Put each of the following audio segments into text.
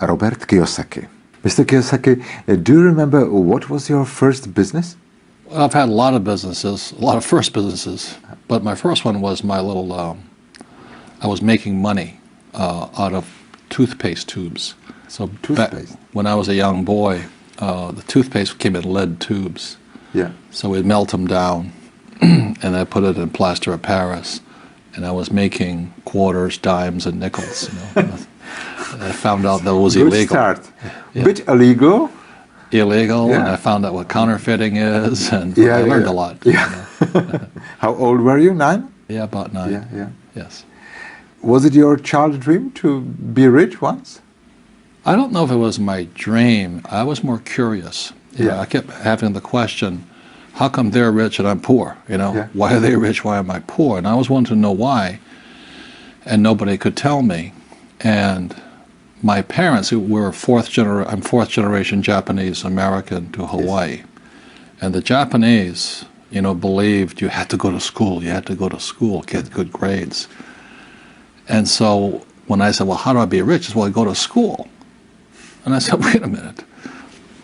Robert Kiyosaki. Mr. Kiyosaki, do you remember what was your first business? Well, I've had a lot of businesses, a lot of first businesses, but my first one was my little, I was making money out of toothpaste tubes. So when I was a young boy, the toothpaste came in lead tubes. Yeah. So we'd melt them down, and I put it in plaster of Paris, and I was making quarters, dimes, and nickels. You know. I found out that it was illegal. Good start. Yeah. Bit illegal. Illegal, yeah. And I found out what counterfeiting is, and I learned a lot. Yeah. You know. How old were you? 9? Yeah, about 9. Yeah. Yes. Was it your childhood dream to be rich once? I don't know if it was my dream. I was more curious. You know, Yeah. I kept having the question, how come they're rich and I'm poor? You know, Yeah. why are they rich? Why am I poor? And I always wanted to know why, and nobody could tell me. And my parents, who were I'm fourth generation Japanese American to Hawaii, yes. And the Japanese, you know, believed you had to go to school. You had to go to school, get good grades. And so when I said, well, how do I be rich? He said, well, I go to school. And I said, wait a minute.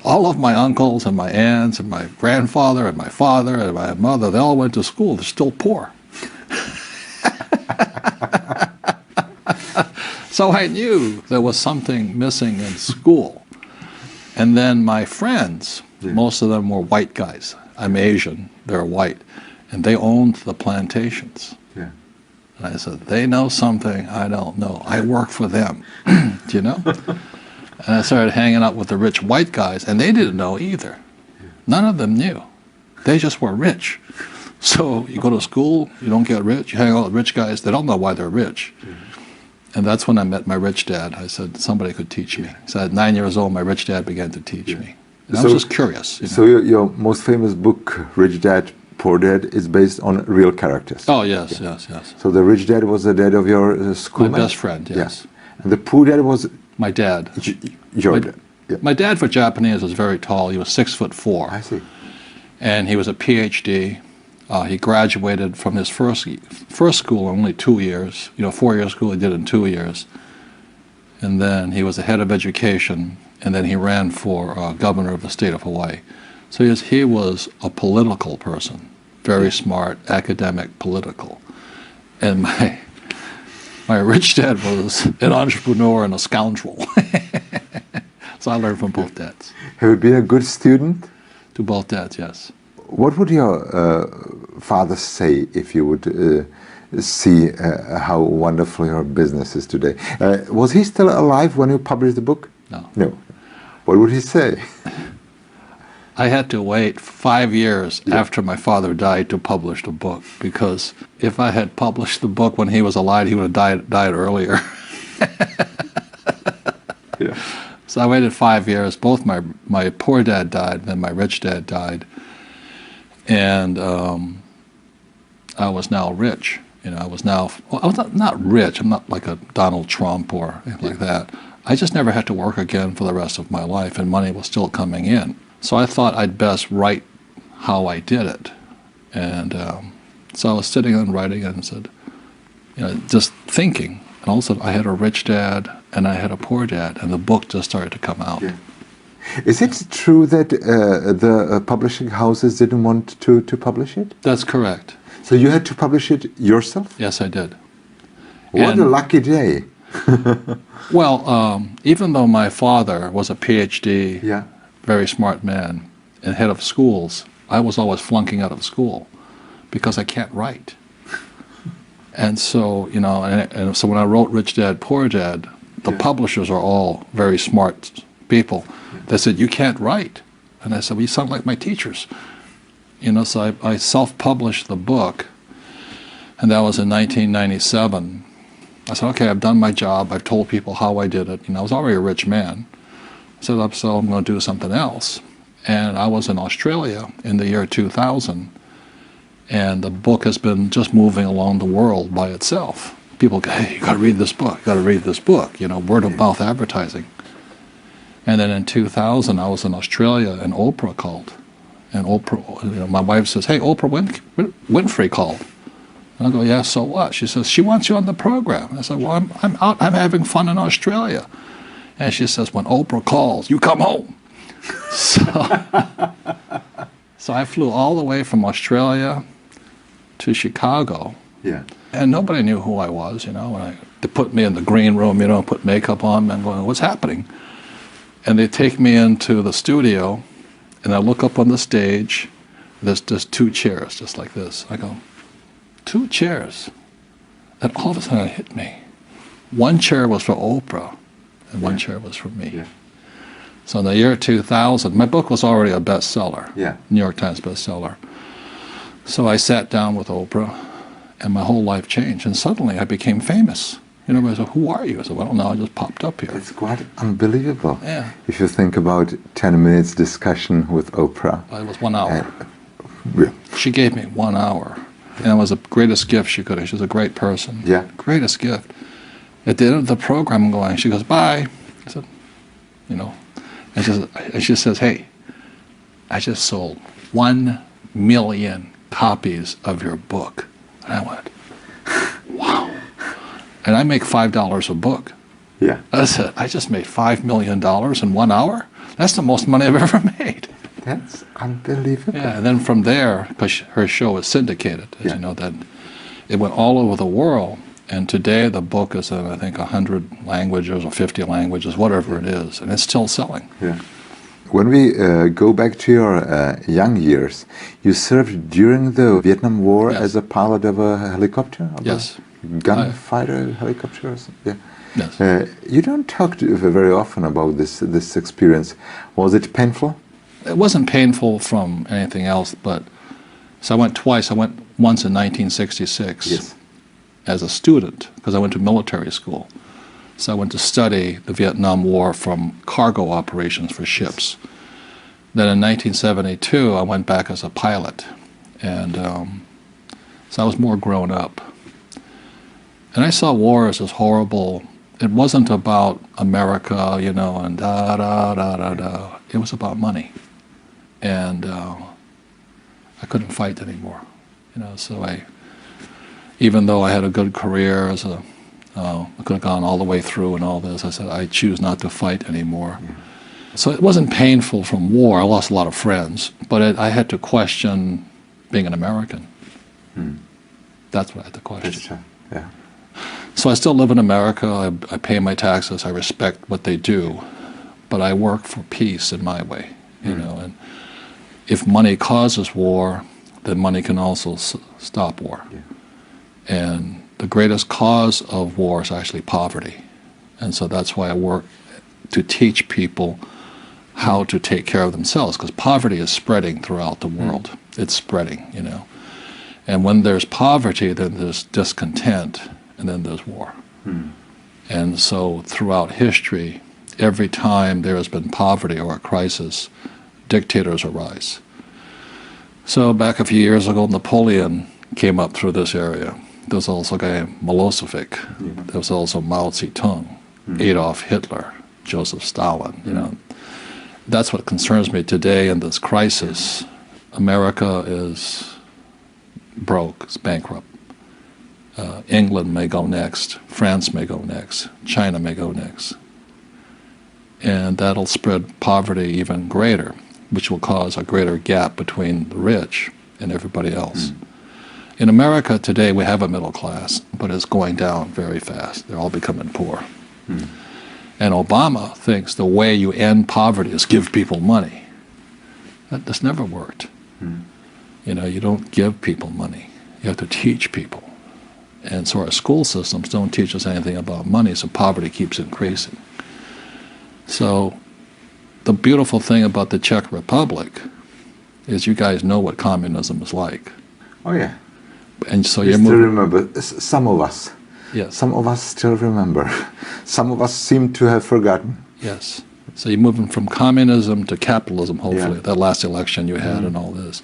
All of my uncles and my aunts and my grandfather and my father and my mother, they all went to school. They're still poor. So I knew there was something missing in school. And then my friends, most of them were white guys. I'm Asian, they're white. And they owned the plantations. Yeah. And I said, they know something I don't know. I work for them. Do you know? And I started hanging out with the rich white guys, and they didn't know either. None of them knew. They just were rich. So you go to school, you don't get rich, you hang out with rich guys, they don't know why they're rich. And that's when I met my rich dad. I said, somebody could teach me. So at 9 years old, my rich dad began to teach me. And I was just curious. You know? So your most famous book, Rich Dad, Poor Dad, is based on real characters. Oh, yes, yes. So the rich dad was the dad of your schoolmate? My best friend, yes. Yeah. And the poor dad was... My dad. Your dad. Yeah. My dad, for Japanese, was very tall. He was 6'4". I see. And he was a PhD. He graduated from his first school in only 2 years. You know, 4-year school he did in 2 years. And then he was the head of education, and then he ran for governor of the state of Hawaii. So he was a political person, very smart, academic, political. And my rich dad was an entrepreneur and a scoundrel. So I learned from both dads. Have you been a good student? To both dads, yes. What would your father say if you would see how wonderful your business is today? Was he still alive when you published the book? No. No. What would he say? I had to wait 5 years after my father died to publish the book, because if I had published the book when he was alive, he would have died earlier. Yeah. So I waited 5 years. Both my poor dad died, then my rich dad died. And I was now rich. You know, I was not rich. I'm not like a Donald Trump or anything like that. I just never had to work again for the rest of my life, and money was still coming in. So I thought I'd best write how I did it. And so I was sitting and writing and said, you know, just thinking. And also I had a rich dad and I had a poor dad, and the book just started to come out. Yeah. Is it true that the publishing houses didn't want to publish it? That's correct. So you had to publish it yourself? Yes, I did. What a lucky day. Well, even though my father was a PhD, very smart man, and head of schools, I was always flunking out of school because I can't write. And so, you know, and so when I wrote Rich Dad, Poor Dad, the publishers are all very smart people. They said, you can't write. And I said, well, you sound like my teachers. You know, so I self-published the book, and that was in 1997. I said, okay, I've done my job. I've told people how I did it. You know, I was already a rich man. I said, so I'm going to do something else. And I was in Australia in the year 2000, and the book has been just moving along the world by itself. People go, hey, you got to read this book. You got to read this book. You know, word-of-mouth advertising. And then in 2000, I was in Australia, and Oprah called. And Oprah, you know, my wife says, hey, Oprah Winfrey called. And I go, yeah, so what? She says, she wants you on the program. And I said, well, I'm out, I'm having fun in Australia. And she says, when Oprah calls, you come home. So I flew all the way from Australia to Chicago. Yeah. And nobody knew who I was, you know. And they put me in the green room, you know, put makeup on me and going, what's happening? And they take me into the studio, and I look up on the stage. There's just 2 chairs, just like this. I go, 2 chairs? And all of a sudden it hit me. 1 chair was for Oprah, and 1 chair was for me. Yeah. So in the year 2000, my book was already a bestseller, Yeah. New York Times bestseller. So I sat down with Oprah, and my whole life changed. And suddenly I became famous. You know, everybody said, who are you? I said, well, no, I just popped up here. It's quite unbelievable. Yeah. If you think about 10 minutes discussion with Oprah. It was 1 hour. Yeah. She gave me 1 hour. And it was the greatest gift she could have. She was a great person. Yeah. Greatest gift. At the end of the program, I'm going, she goes, bye. I said, you know. And she says, hey, I just sold 1 million copies of your book. And I went, wow. And I make $5 a book. Yeah. I said, I just made $5 million in 1 hour? That's the most money I've ever made. That's unbelievable. Yeah, and then from there, because her show was syndicated, as you know, that it went all over the world. And today the book is in, I think, 100 languages or 50 languages, whatever it is, and it's still selling. Yeah. When we go back to your young years, you served during the Vietnam War as a pilot of a helicopter? Yes. Gunfighter helicopter or something? Yeah. Yes. You don't talk very often about this experience. Was it painful? It wasn't painful from anything else, but so I went twice. I went once in 1966 as a student because I went to military school. So I went to study the Vietnam War from cargo operations for ships. Then in 1972, I went back as a pilot, and so I was more grown up. And I saw war as this horrible. It wasn't about America, you know, and da da da da da. It was about money. And I couldn't fight anymore, you know. So even though I had a good career as a, I could have gone all the way through and all this, I said I choose not to fight anymore. Yeah. So it wasn't painful from war. I lost a lot of friends, but I had to question being an American. That's what I had to question. Yeah. So I still live in America. I pay my taxes. I respect what they do, but I work for peace in my way, you know. And if money causes war, then money can also stop war. Yeah. And the greatest cause of war is actually poverty. And so that's why I work to teach people how to take care of themselves, because poverty is spreading throughout the world. It's spreading, you know. And when there's poverty, then there's discontent, and then there's war. And so throughout history, every time there has been poverty or a crisis, dictators arise. So back a few years ago, Napoleon came up through this area. There was also a guy Milosevic. There was also Mao Zedong, Adolf Hitler, Joseph Stalin. You know, that's what concerns me today in this crisis. America is broke, it's bankrupt. England may go next, France may go next, China may go next. And that'll spread poverty even greater, which will cause a greater gap between the rich and everybody else. In America today, we have a middle class, but it's going down very fast. They're all becoming poor. And Obama thinks the way you end poverty is give people money. That's never worked. You know, you don't give people money. You have to teach people. And so our school systems don't teach us anything about money, so poverty keeps increasing. So the beautiful thing about the Czech Republic is you guys know what communism is like. Oh, yeah. And so you you're still remember, some of us. Yes. Some of us still remember. Some of us seem to have forgotten. Yes. So you're moving from communism to capitalism, hopefully, that last election you had and all this.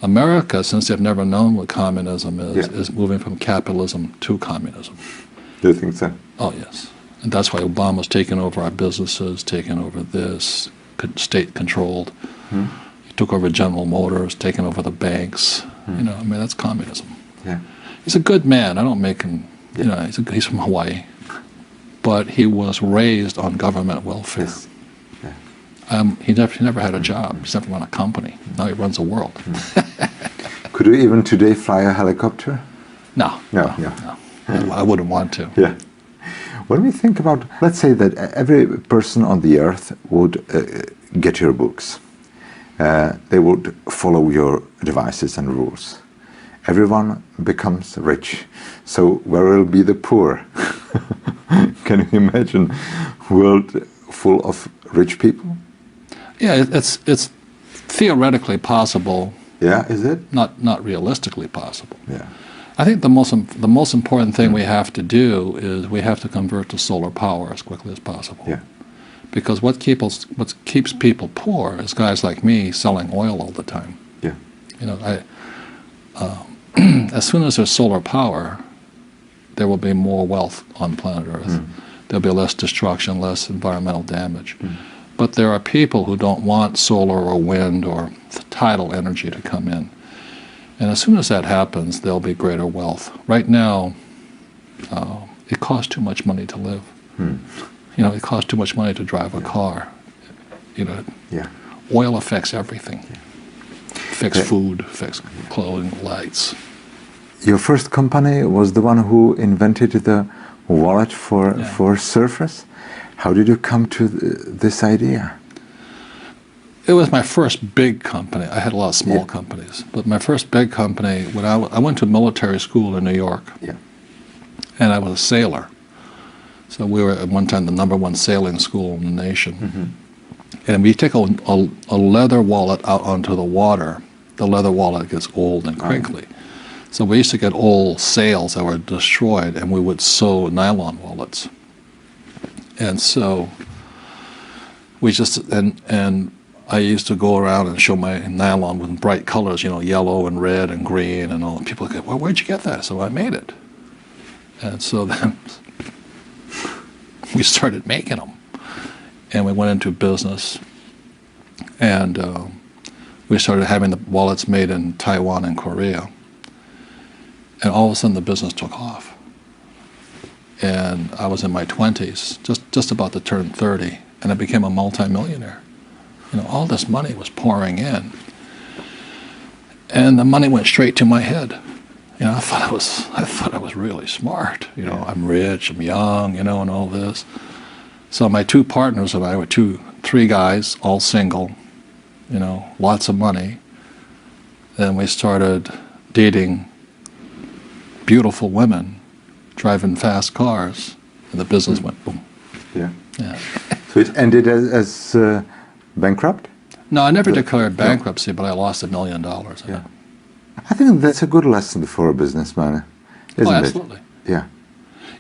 America, since they've never known what communism is moving from capitalism to communism. Do you think so? Oh, yes. And that's why Obama's taken over our businesses, taken over this, state-controlled. He took over General Motors, taken over the banks. You know, I mean, that's communism. Yeah. He's a good man. I don't make him, you know, he's from Hawaii. but he was raised on government welfare. Yes. Yeah. He never had a job. He's never run a company. Now he runs the world. Could you even today fly a helicopter? No. No. I wouldn't want to. Yeah. When we think about, let's say that every person on the earth would get your books. They would follow your advices and rules. Everyone becomes rich. So where will be the poor? Can you imagine a world full of rich people? Yeah, it's theoretically possible. Yeah, is it? Not realistically possible. Yeah. I think the most important thing we have to do is we have to convert to solar power as quickly as possible. Yeah. Because what keeps people poor is guys like me selling oil all the time. Yeah. You know, as soon as there's solar power, there will be more wealth on planet Earth. There'll be less destruction, less environmental damage. But there are people who don't want solar or wind or tidal energy to come in. And as soon as that happens, there'll be greater wealth. Right now, it costs too much money to live. You know, it costs too much money to drive a car. You know, oil affects everything. Affects food, affects clothing, lights. Your first company was the one who invented the wallet for surfers. How did you come to this idea? It was my first big company. I had a lot of small companies, but my first big company, when I went to military school in New York, and I was a sailor. So we were at one time the #1 sailing school in the nation. And we take a leather wallet out onto the water. The leather wallet gets old and crinkly. So we used to get old sails that were destroyed, and we would sew nylon wallets. And so we just, and I used to go around and show my nylon with bright colors, you know, yellow and red and green and all. And people would go, well, where'd you get that? So I made it. And so then we started making them. And we went into business. And we started having the wallets made in Taiwan and Korea. And all of a sudden the business took off. And I was in my 20s, just about to turn 30, and I became a multimillionaire. You know, all this money was pouring in. And the money went straight to my head. You know, I thought I was really smart. You know, I'm rich, I'm young, you know, and all this. So my two partners and I were three guys, all single, you know, lots of money. Then we started dating beautiful women, driving fast cars, and the business went boom. Yeah. So it ended as bankrupt? No, I never declared bankruptcy, but I lost $1 million. Yeah. I think that's a good lesson for a businessman, isn't it? Absolutely. Yeah.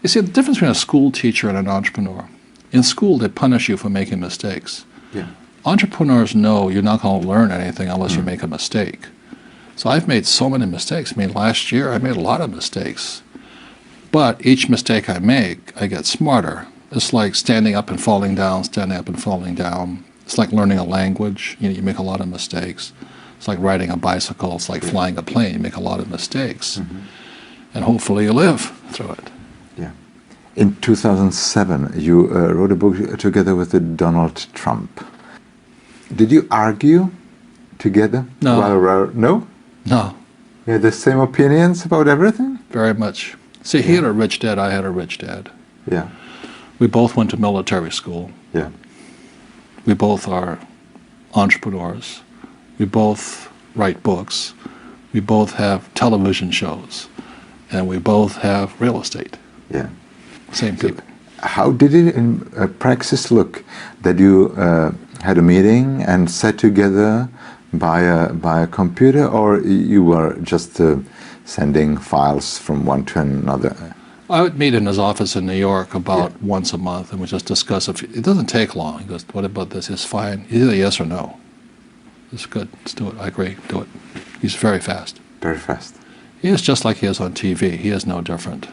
You see, the difference between a school teacher and an entrepreneur. In school, they punish you for making mistakes. Yeah. Entrepreneurs know you're not going to learn anything unless you make a mistake. So I've made so many mistakes. I mean, last year I made a lot of mistakes. But each mistake I make, I get smarter. It's like standing up and falling down, standing up and falling down. It's like learning a language. You know, you make a lot of mistakes. It's like riding a bicycle. It's like flying a plane. You make a lot of mistakes. And hopefully you live through it. Yeah. In 2007, you wrote a book together with Donald Trump. Did you argue together? No. No? No. You had the same opinions about everything? Very much. See, he had a rich dad, I had a rich dad. Yeah. We both went to military school. Yeah. We both are entrepreneurs. We both write books. We both have television shows. And we both have real estate. Yeah. Same people. How did it in practice look that you had a meeting and sat together by a computer, or you were just sending files from one to another? I would meet in his office in New York about once a month, and we just discuss it doesn't take long. He goes, what about this? It's fine. Either yes or no. It's good. Let's do it. I agree. Do it. He's very fast. Very fast. He is just like he is on TV. He is no different.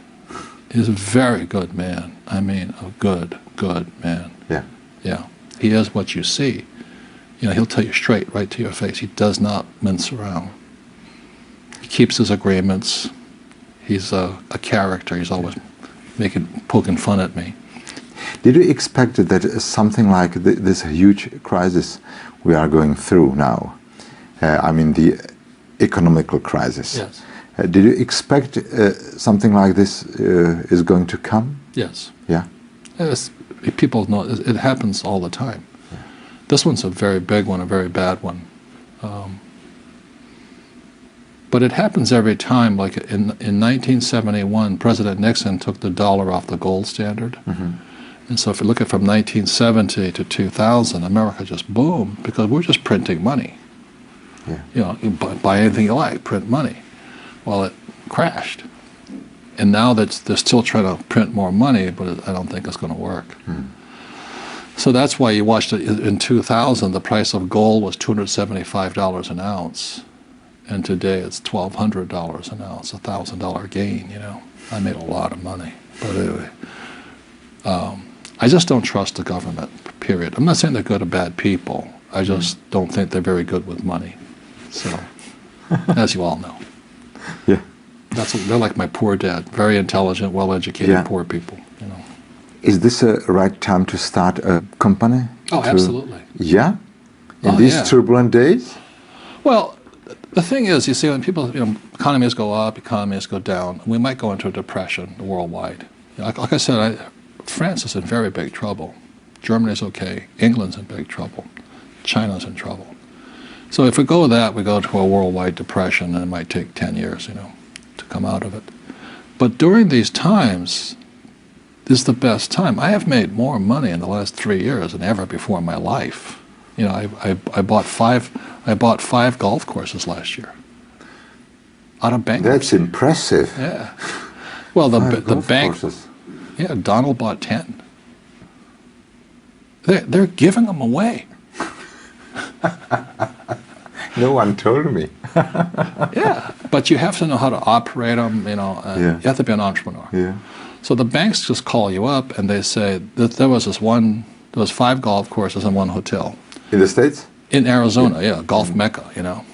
He's a very good man. I mean, a good man. Yeah. Yeah. He is what you see. You know, he'll tell you straight, right to your face. He does not mince around. He keeps his agreements. He's a character. He's always poking fun at me. Did you expect that something like this huge crisis we are going through now, I mean the economical crisis, Yes. Did you expect something like this is going to come? Yes. Yeah. People know it happens all the time. Yeah. This one's a very big one, a very bad one. But it happens every time. Like in 1971, President Nixon took the dollar off the gold standard. Mm-hmm. And so if you look at from 1970 to 2000, America just boomed because we're just printing money. Yeah. You know, you buy anything you like, print money. Well, it crashed. And now they're still trying to print more money, but I don't think it's going to work. Hmm. So that's why you watched it in 2000, the price of gold was $275 an ounce. And today it's $1,200 an ounce, $1,000 gain, you know. I made a lot of money. But anyway, I just don't trust the government, period. I'm not saying they're good or bad people. I just don't think they're very good with money. So, as you all know. Yeah. They're like my poor dad, very intelligent, well-educated, poor people, you know. Is this a right time to start a company? Oh, absolutely. Yeah? In these turbulent days? Well, the thing is, you see, when people, you know, economies go up, economies go down, we might go into a depression worldwide. Like I said, France is in very big trouble. Germany's okay. England's in big trouble. China's in trouble. So if we go that, we go to a worldwide depression, and it might take 10 years, you know, to come out of it. But during these times, this is the best time. I have made more money in the last 3 years than ever before in my life. You know, I bought five golf courses last year out of bankruptcy. That's impressive. Yeah. Well, the bank. Courses. Yeah, Donald bought 10. They're giving them away. No one told me. Yeah, but you have to know how to operate them. You know, you have to be an entrepreneur. Yeah. So the banks just call you up and they say that there was 5 golf courses and 1 hotel. In the States? In Arizona, yeah, Golf Mecca, you know.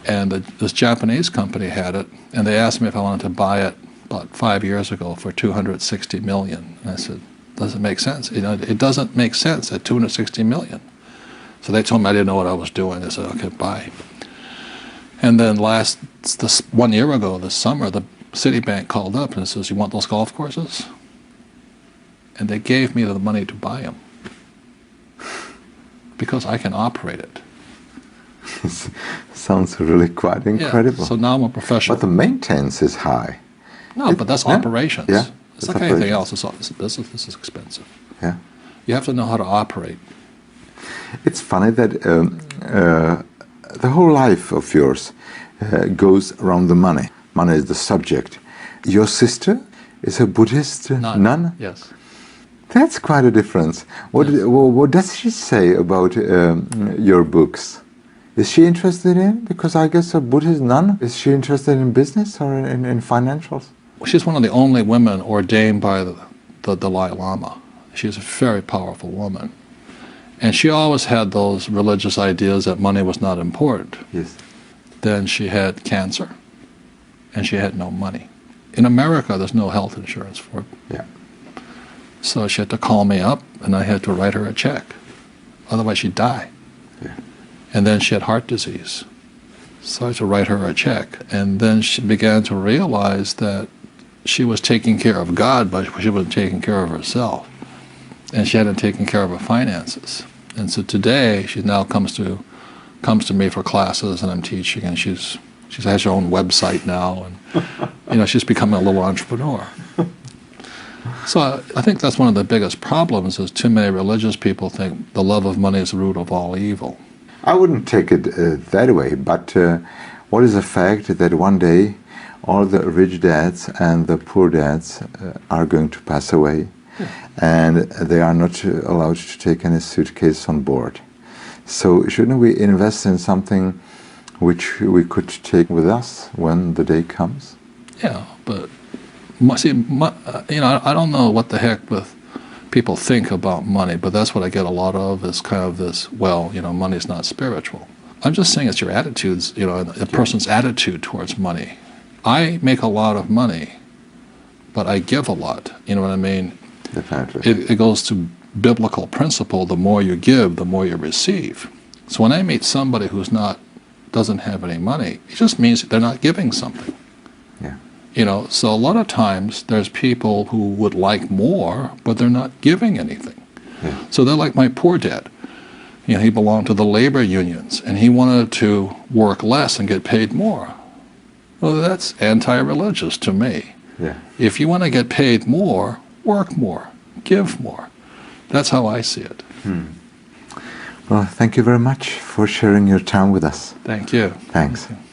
And this Japanese company had it, and they asked me if I wanted to buy it about 5 years ago for $260 million. And I said, does it make sense? You know, it doesn't make sense at $260 million. So they told me I didn't know what I was doing. They said, okay, buy. And then this 1 year ago, this summer, the Citibank called up and says, you want those golf courses? And they gave me the money to buy them because I can operate it. Sounds really quite incredible. Yeah, so now I'm a professional. But the maintenance is high. No, but that's operations. Yeah, it's like anything else. It's business. This is expensive. Yeah. You have to know how to operate. It's funny that the whole life of yours goes around the money. Money is the subject. Your sister is a Buddhist nun? Yes. That's quite a difference. What does she say about your books? Is she interested in? Because I guess a Buddhist nun, is she interested in business or in financials? She's one of the only women ordained by the Dalai Lama. She's a very powerful woman. And she always had those religious ideas that money was not important. Yes. Then she had cancer, and she had no money. In America, there's no health insurance for it. Yeah. So she had to call me up, and I had to write her a check. Otherwise, she'd die. Yeah. And then she had heart disease. So I had to write her a check. And then she began to realize that she was taking care of God, but she wasn't taking care of herself. And she hadn't taken care of her finances. And so today, she now comes to me for classes, and I'm teaching, and she has her own website now, and you know, she's becoming a little entrepreneur. So I think that's one of the biggest problems is too many religious people think the love of money is the root of all evil. I wouldn't take it that way, but what is the fact that one day all the rich dads and the poor dads are going to pass away, and they are not allowed to take any suitcase on board. So shouldn't we invest in something which we could take with us when the day comes? Yeah, but see, you know, I don't know what the heck with people think about money, but that's what I get a lot of is kind of this, well, you know, money's not spiritual. I'm just saying it's your attitudes, you know, a person's attitude towards money. I make a lot of money, but I give a lot, you know what I mean? Definitely. It goes to biblical principle: the more you give, the more you receive. So when I meet somebody who's doesn't have any money, it just means they're not giving something. Yeah. You know, so a lot of times there's people who would like more, but they're not giving anything. Yeah. So they're like my poor dad. You know, he belonged to the labor unions, and he wanted to work less and get paid more. Well, that's anti-religious to me. Yeah. If you want to get paid more, work more, give more. That's how I see it. Well, thank you very much for sharing your time with us. Thank you. Thanks. Thank you.